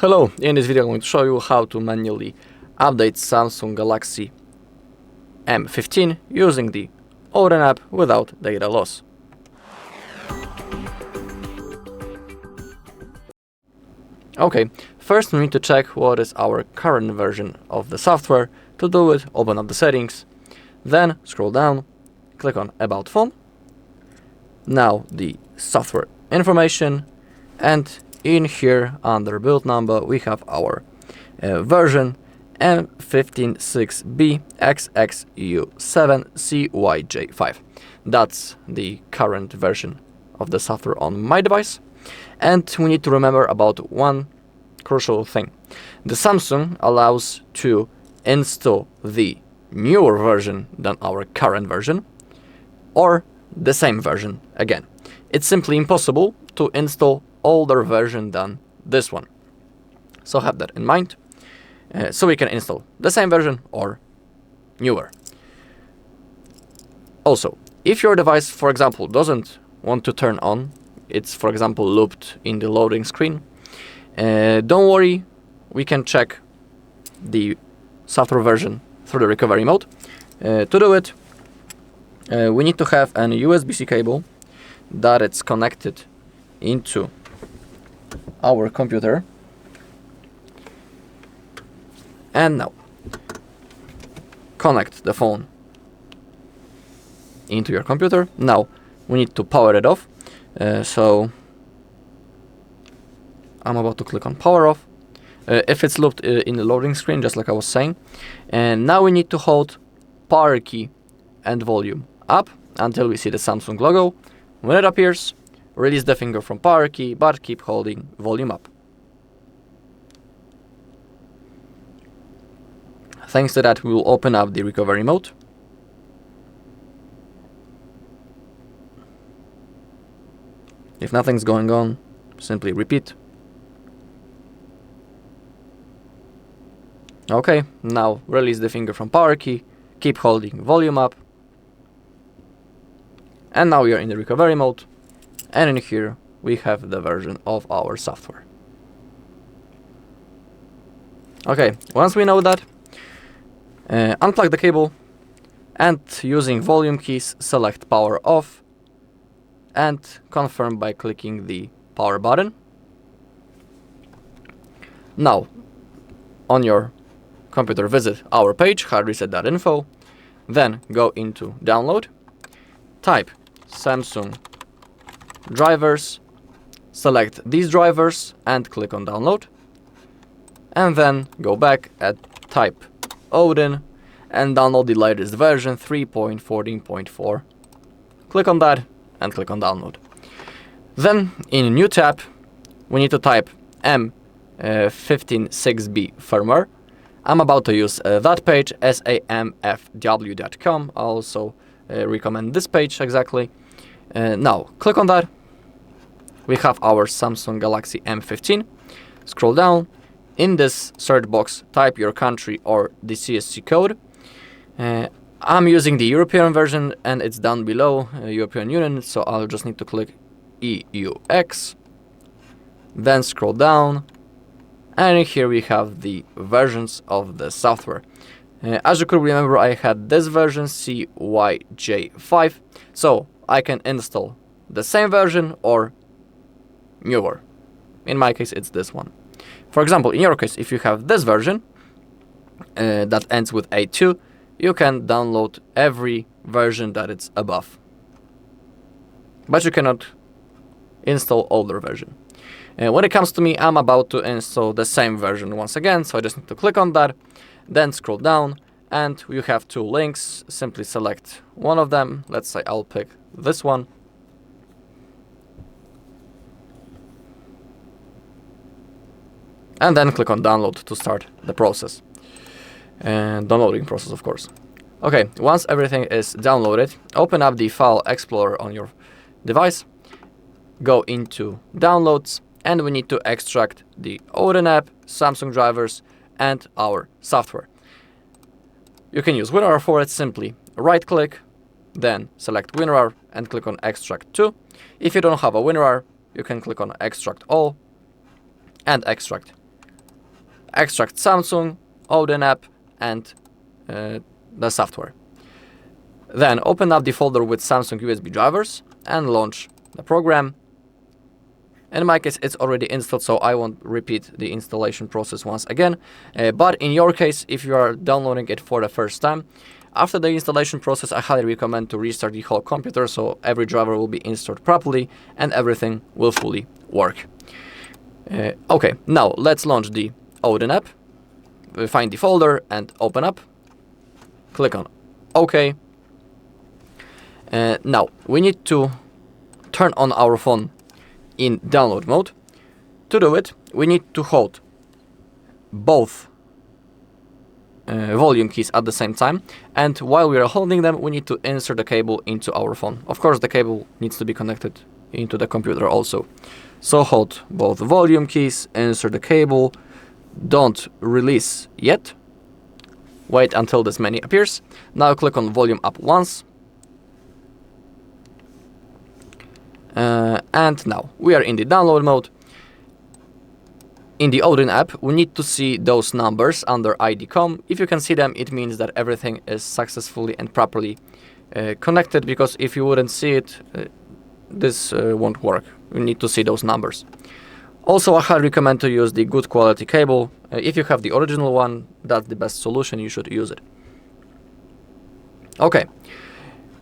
Hello, in this video I'm going to show you how to manually update Samsung Galaxy M15 using the Odin app without data loss. Okay, first we need to check what is our current version of the software. To do it, open up the settings, then scroll down, click on About Phone, now the software information, and in here under build number we have our version M156B XXU7CYJ5. That's the current version of the software on my device. And we need to remember about one crucial thing. The Samsung allows to install the newer version than our current version, or the same version again. It's simply impossible to install older version than this one. So have that in mind. So we can install the same version or newer. Also, if your device, for example, doesn't want to turn on, it's for example looped in the loading screen, don't worry, we can check the software version through the recovery mode. To do it, we need to have an USB-C cable that it's connected into our computer. And now connect the phone into your computer. Now we need to power it off. So I'm about to click on power off. If it's looped in the loading screen, just like I was saying. And now we need to hold power key and volume up until we see the Samsung logo. When it appears, release the finger from power key, but keep holding volume up. Thanks to that, we will open up the recovery mode. If nothing's going on, simply repeat. Okay, now release the finger from power key, keep holding volume up. And now we are in the recovery mode. And in here we have the version of our software. Okay, once we know that, unplug the cable and using volume keys select power off and confirm by clicking the power button. Now on your computer visit our page HardReset.Info, then go into download, type Samsung drivers, select these drivers and click on download, and then go back and type Odin and download the latest version 3.14.4. Click on that and click on download. Then in a new tab we need to type M156B firmware. I'm about to use that page, SAMFW.com. I also recommend this page exactly. Now click on that. We have our Samsung Galaxy M15. Scroll down. In this search box, type your country or the CSC code. I'm using the European version and it's down below, European Union, so I'll just need to click EUX. Then scroll down, and here we have the versions of the software. As you could remember, I had this version, CYJ5, so I can install the same version or newer. In my case, it's this one. For example, in your case, if you have this version that ends with A2, you can download every version that it's above. But you cannot install older version. When it comes to me, I'm about to install the same version once again, so I just need to click on that, then scroll down, and you have two links. Simply select one of them. Let's say I'll pick this one. And then click on download to start the process. And downloading process, of course. Okay, once everything is downloaded, open up the File Explorer on your device, go into Downloads, and we need to extract the Odin app, Samsung drivers, and our software. You can use WinRAR for it. Simply right-click, then select WinRAR and click on Extract to. If you don't have a WinRAR, you can click on Extract All and extract extract Samsung, Odin app, and the software. Then open up the folder with Samsung USB drivers and launch the program. In my case, it's already installed, so I won't repeat the installation process once again. But in your case, if you are downloading it for the first time, after the installation process, I highly recommend to restart the whole computer so every driver will be installed properly and everything will fully work. Okay, now let's launch the Odin app. We find the folder and open up. Click on OK. Now we need to turn on our phone in download mode. To do it, we need to hold both volume keys at the same time, and while we are holding them, we need to insert the cable into our phone. Of course, the cable needs to be connected into the computer also. So hold both volume keys, insert the cable, don't release yet, wait until this menu appears. Now click on volume up once, and now we are in the download mode. In the Odin app, we need to see those numbers under ID.com. If you can see them, it means that everything is successfully and properly connected, because if you wouldn't see it, this won't work. You need to see those numbers. Also, I highly recommend to use the good quality cable. If you have the original one, that's the best solution, you should use it. Okay,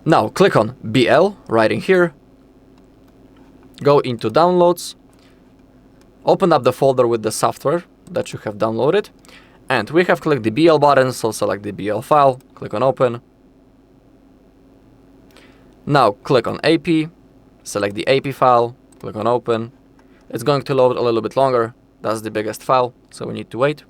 now click on BL right in here, go into downloads, open up the folder with the software that you have downloaded, and we have clicked the BL button, so select the BL file, click on open. Now click on AP, select the AP file, click on open. It's going to load a little bit longer, that's the biggest file, so we need to wait.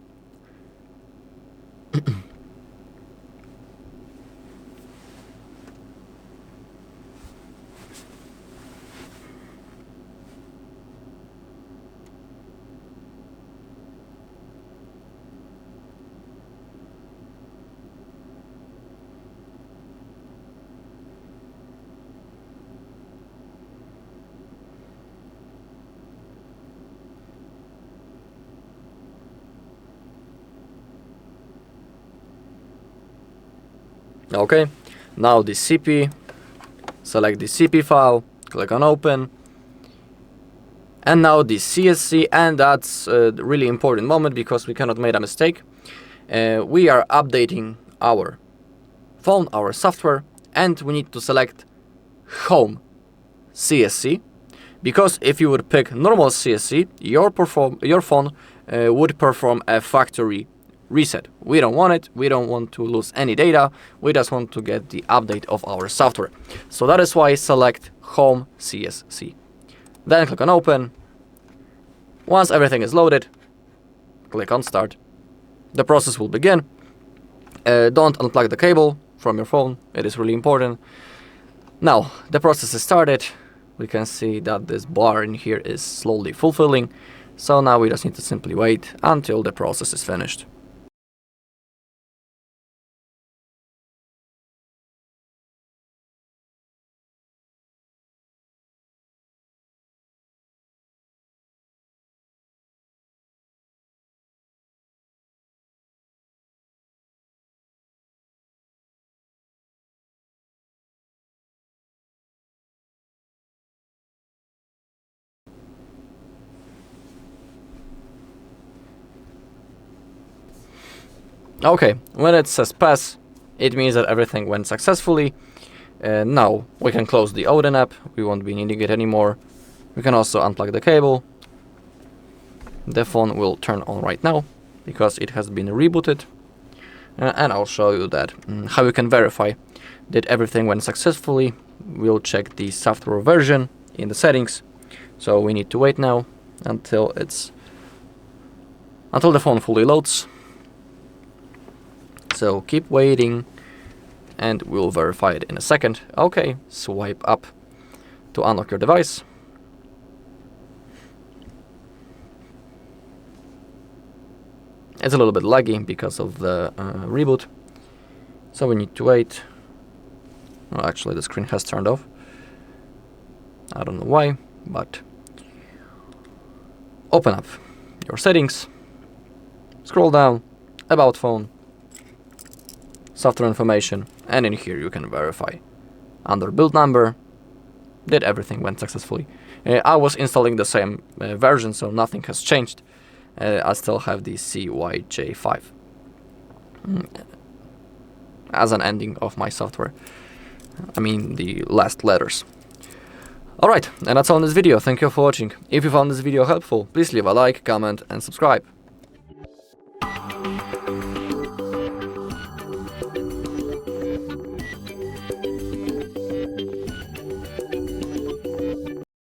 Okay, now the CP, select the CP file, click on open, and now the CSC, and that's a really important moment because we cannot make a mistake. We are updating our phone, our software, and we need to select Home CSC, because if you would pick normal CSC, your phone would perform a factory reset. We don't want it, we don't want to lose any data, we just want to get the update of our software. So that is why select Home CSC. Then click on open. Once everything is loaded, click on start. The process will begin. Don't unplug the cable from your phone, it is really important. Now the process is started. We can see that this bar in here is slowly fulfilling. So now we just need to simply wait until the process is finished. Okay, when it says pass, it means that everything went successfully. Now we can close the Odin app, we won't be needing it anymore. We can also unplug the cable. The phone will turn on right now because it has been rebooted. And I'll show you that how you can verify that everything went successfully. We'll check the software version in the settings. So we need to wait now until the phone fully loads. So keep waiting and we'll verify it in a second. Okay, swipe up to unlock your device. It's a little bit laggy because of the reboot, so we need to wait. Well, actually the screen has turned off. I don't know why, but open up your settings, scroll down, about phone, software information, and in here you can verify. Under build number, did everything went successfully. I was installing the same version, so nothing has changed. I still have the CYJ5 as an ending of my software. I mean the last letters. Alright, and that's all in this video. Thank you for watching. If you found this video helpful, please leave a like, comment and subscribe.